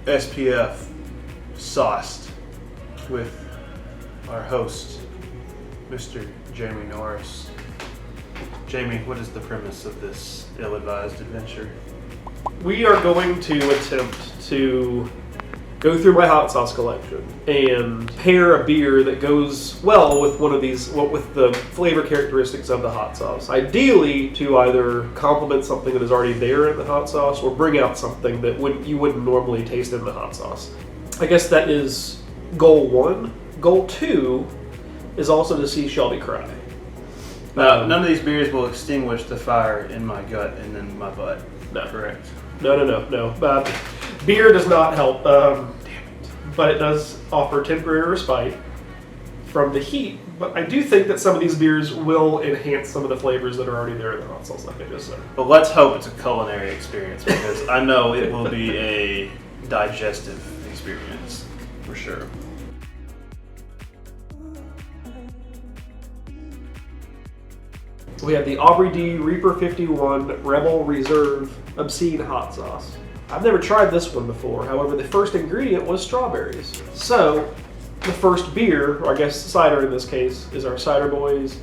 SPF Sauced with our host, Mr. Jamie Norris. Jamie, what is the premise of this ill-advised adventure? We are going to attempt to go through my hot sauce collection and pair a beer that goes well with one of these, with the flavor characteristics of the hot sauce. Ideally, to either complement something that is already there in the hot sauce or bring out something that you wouldn't normally taste in the hot sauce. I guess that is goal one. Goal two is also to see Shelby cry. None of these beers will extinguish the fire in my gut and in my butt. No. Correct. No. Beer does not help, but it does offer temporary respite from the heat. But I do think that some of these beers will enhance some of the flavors that are already there in the hot sauce, like I just said. But let's hope it's a culinary experience, because I know it will be a digestive experience, for sure. We have the Aubrey D Reaper 51 Rebel Reserve Obscene Hot Sauce. I've never tried this one before, however the first ingredient was strawberries. So, the first beer, or I guess cider in this case, is our Cider Boys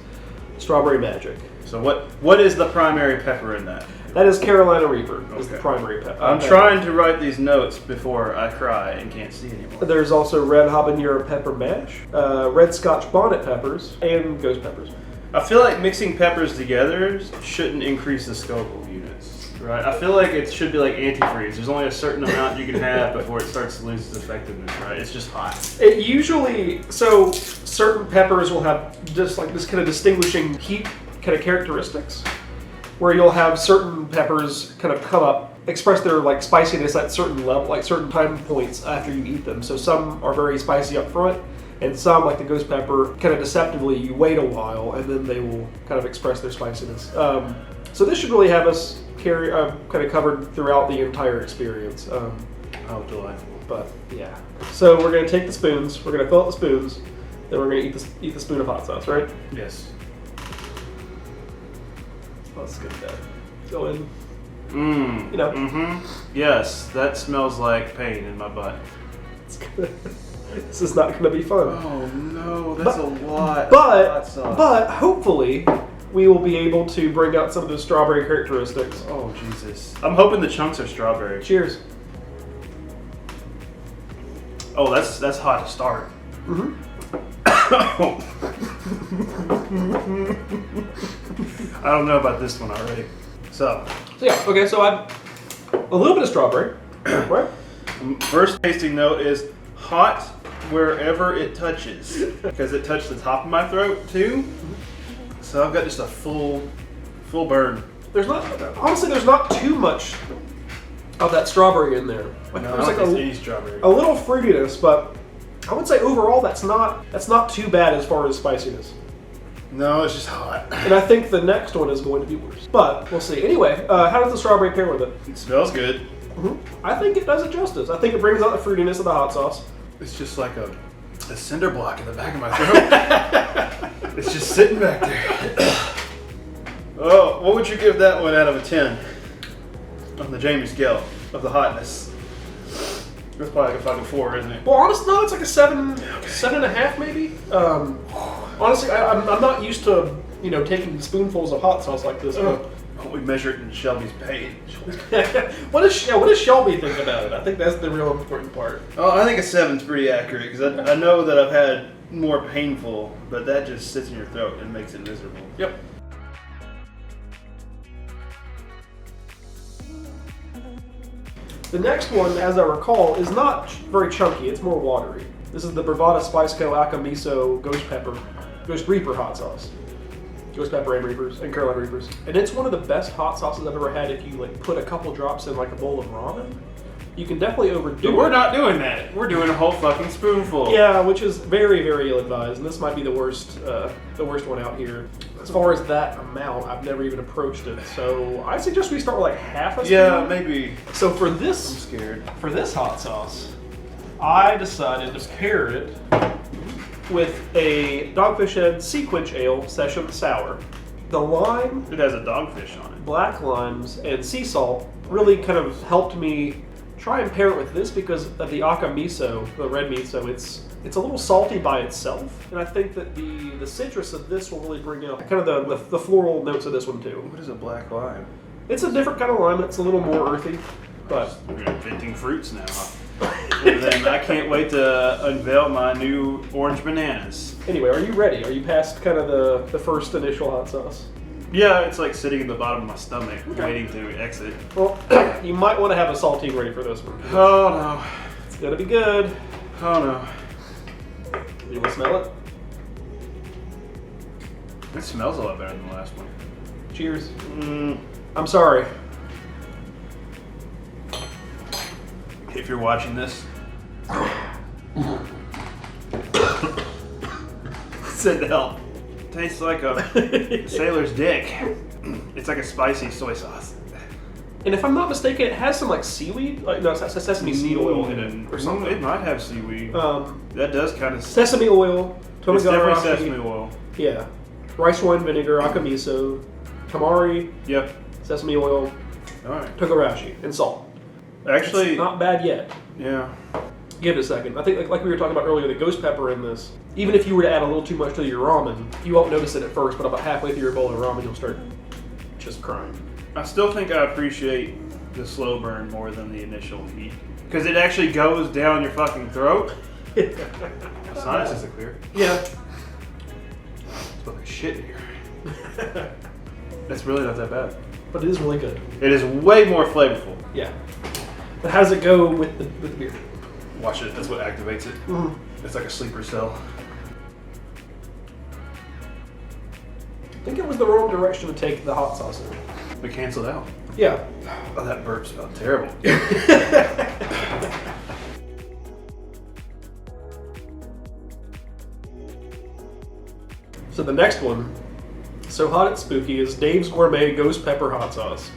Strawberry Magic. So what is the primary pepper in that? That is Carolina Reaper, is the primary pepper. I'm trying to write these notes before I cry and can't see anymore. There's also red habanero pepper mash, red Scotch bonnet peppers, and ghost peppers. I feel like mixing peppers together shouldn't increase the Scoville units, right? I feel like it should be like antifreeze. There's only a certain amount you can have before it starts to lose its effectiveness, right? It's just hot. It usually, so certain peppers will have just like this kind of distinguishing heat kind of characteristics, where you'll have certain peppers kind of come up, express their like spiciness at certain level, like certain time points after you eat them. So some are very spicy up front, and some, like the ghost pepper, kind of deceptively, you wait a while and then they will kind of express their spiciness. So this should really have us carry kind of covered throughout the entire experience. Oh, delightful. But yeah. So we're going to take the spoons, we're going to fill up the spoons, then we're going to eat the spoon of hot sauce, right? Yes. Let's get that. Go in. You know. Mm-hmm. Yes, that smells like pain in my butt. It's good. This is not going to be fun. Oh no, that's a lot. But hopefully we will be able to bring out some of those strawberry characteristics. Oh Jesus! I'm hoping the chunks are strawberry. Cheers. Oh, that's hot to start. Mm-hmm. I don't know about this one already. So yeah. Okay. So I've a little bit of strawberry. Right. First tasting note is hot wherever it touches, because it touched the top of my throat too. So I've got just a full burn. There's not too much of that strawberry in there. Like, no, there's like strawberry. A little fruitiness, but I would say overall that's not too bad as far as spiciness. No, it's just hot. And I think the next one is going to be worse. But we'll see. Anyway, how does the strawberry pair with it? It smells good. Mm-hmm. I think it does it justice. I think it brings out the fruitiness of the hot sauce. It's just like a cinder block in the back of my throat. It's just sitting back there. Oh, what would you give that one out of a 10 on the Jamie scale of the hotness? That's probably like a fucking 4, isn't it? Well, honestly, no, it's like a 7.5 maybe. Honestly, I'm not used to taking spoonfuls of hot sauce like this. We measure it in Shelby's page. What does Shelby think about it? I think that's the real important part. Oh, I think a 7's pretty accurate, because I know that I've had more painful, but that just sits in your throat and makes it miserable. Yep. The next one, as I recall, is not very chunky. It's more watery. This is the Bravada Spice Co. Aka Miso Ghost Reaper hot sauce. Ghost pepper and Reapers and Carolina Reapers, and it's one of the best hot sauces I've ever had. If you like put a couple drops in like a bowl of ramen, you can definitely overdo it. But we're not doing that. We're doing a whole fucking spoonful. Yeah, which is very, very ill-advised, and this might be the worst one out here. As far as that amount, I've never even approached it. So I suggest we start with like half a spoon. Yeah, maybe. So for this, I'm scared. For this hot sauce, I decided to pair it with a Dogfish Head Sequinch Ale Session Sour. The lime, it has a dogfish on it. Black limes, and sea salt really kind of helped me try and pair it with this because of the Outta miso, the red miso. It's a little salty by itself, and I think that the citrus of this will really bring out kind of the floral notes of this one too. What is a black lime? It's a different kind of lime. It's a little more earthy, but we're inventing fruits now. And then I can't wait to unveil my new orange bananas. Anyway, are you ready? Are you past kind of the first initial hot sauce? Yeah, it's like sitting in the bottom of my stomach, waiting to exit. Well, you might want to have a saltine ready for this one. Oh no. It's gonna be good. Oh no. You want to smell it? It smells a lot better than the last one. Cheers. I'm sorry. If you're watching this, send help. Tastes like a sailor's dick. It's like a spicy soy sauce. And if I'm not mistaken, it has some like seaweed, like no, it's sesame seed oil in it or something. It might have seaweed. That does kind of sesame oil. It's definitely sesame oil. Yeah, rice wine vinegar, Otta miso, tamari. Yep. Sesame oil. All right. Togarashi and salt. Actually, it's not bad yet. Yeah. Give it a second. I think like we were talking about earlier, the ghost pepper in this. Even if you were to add a little too much to your ramen, you won't notice it at first, but about halfway through your bowl of ramen, you'll start just crying. I still think I appreciate the slow burn more than the initial heat. Because it actually goes down your fucking throat. Sinuses are clear. Yeah. It's fucking shit in here. It's really not that bad. But it is really good. It is way more flavorful. Yeah. But how does it go with the beer? Watch it. That's what activates it. Mm-hmm. It's like a sleeper cell. I think it was the wrong direction to take the hot sauce in. We canceled out. Yeah. Oh, that burp smelled terrible. So the next one, So Hot It's Spooky, is Dave's Gourmet Ghost Pepper Hot Sauce.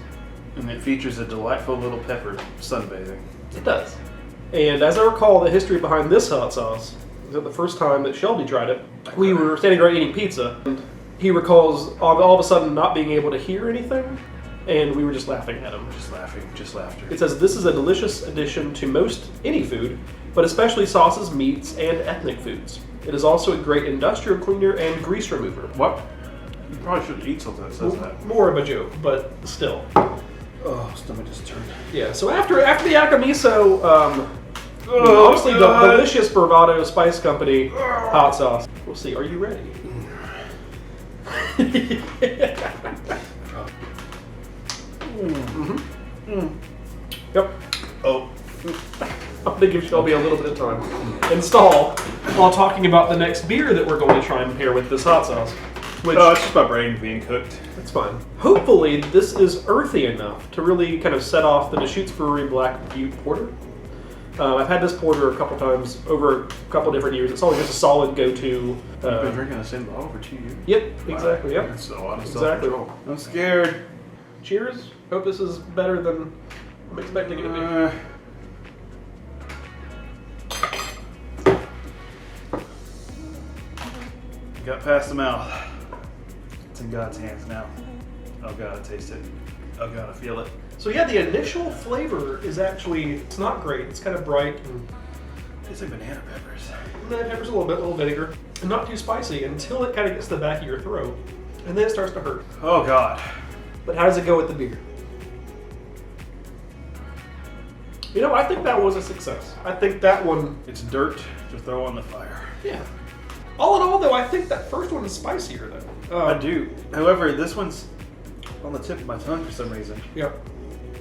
And it features a delightful little pepper sunbathing. It does. And as I recall, the history behind this hot sauce is that the first time that Shelby tried it, we were standing around eating pizza, and he recalls all of a sudden not being able to hear anything, and we were just laughing at him. Just laughing, just laughter. It says, this is a delicious addition to most any food, but especially sauces, meats, and ethnic foods. It is also a great industrial cleaner and grease remover. What? You probably shouldn't eat something that says that. More of a joke, but still. Oh, stomach just turned. Yeah, so after the Otta miso, honestly, the delicious Bravada Spice Company hot sauce. We'll see. Are you ready? Yep. Oh. I'm going to give Shelby a little bit of time. Install while talking about the next beer that we're going to try and pair with this hot sauce. Which, it's just my brain being cooked. That's fine. Hopefully, this is earthy enough to really kind of set off the Deschutes Brewery Black Butte Porter. I've had this porter a couple times over a couple different years. It's always just a solid go-to. You've been drinking the same bottle for 2 years? Yep, exactly. Yep. That's a lot of Exactly. self-control. I'm scared. Cheers. Hope this is better than I'm expecting it to be. Got past the mouth. It's in God's hands now. Oh God, I taste it. Oh God, I feel it. So yeah, the initial flavor is actually, it's not great. It's kind of bright and It's like banana peppers. banana peppers, a little vinegar, and not too spicy until it kind of gets to the back of your throat, and then it starts to hurt. Oh God. But how does it go with the beer? You know, I think that was a success. I think that one... It's dirt to throw on the fire. Yeah. All in all, though, I think that first one is spicier, though. I do. However, this one's on the tip of my tongue for some reason. Yeah.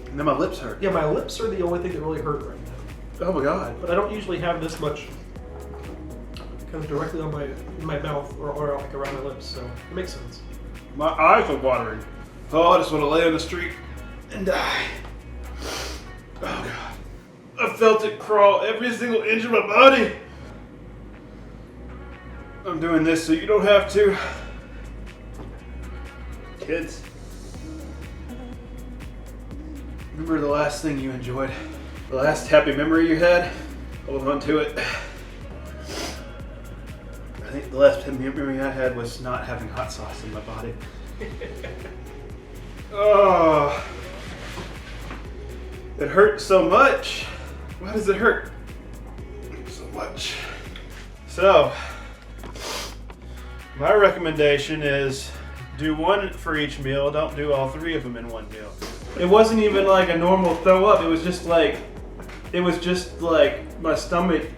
And then my lips hurt. Yeah, my lips are the only thing that really hurt right now. Oh my God. But I don't usually have this much kind of directly on my mouth or like around my lips, so it makes sense. My eyes are watering. Oh, I just want to lay on the street and die. Oh God. I felt it crawl every single inch of my body. I'm doing this so you don't have to. Kids, remember the last thing you enjoyed? The last happy memory you had? Hold on to it. I think the last happy memory I had was not having hot sauce in my body. Oh, it hurt so much. Why does it hurt so much? So, my recommendation is do one for each meal. Don't do all 3 of them in one meal. It wasn't even like a normal throw up. It was just like my stomach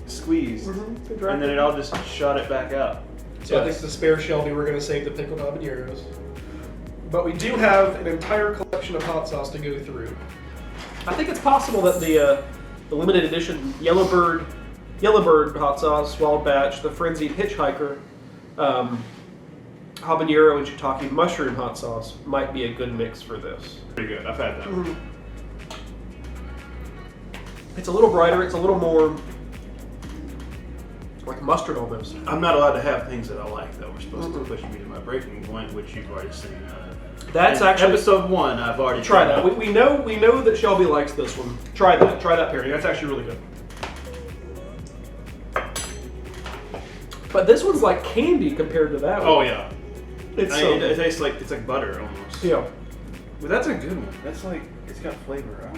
squeezed, and then it all just shot it back out. So I think the spare Shelby, we're going to save the pickled habaneros. But we do have an entire collection of hot sauce to go through. I think it's possible that the limited edition Yellowbird hot sauce, Wild Batch, the Frenzied Hitchhiker, habanero and shiitake mushroom hot sauce might be a good mix for this. Pretty good. I've had that. It's a little brighter. It's a little more like mustard almost. I'm not allowed to have things that I like, though. We're supposed to push me to my breaking point, which you've already seen. That's in actually episode 1. I've already tried tried that. We know that Shelby likes this one. Try that. Try that pairing. That's actually really good. But this one's like candy compared to that one. Oh yeah, It tastes like it's like butter almost. Yeah. But that's a good one. That's like it's got flavor.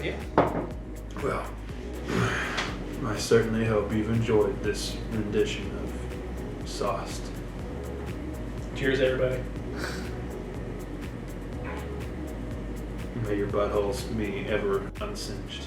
Yeah. Well, I certainly hope you've enjoyed this rendition of Sauced. Cheers, everybody. May your buttholes be ever unsinged.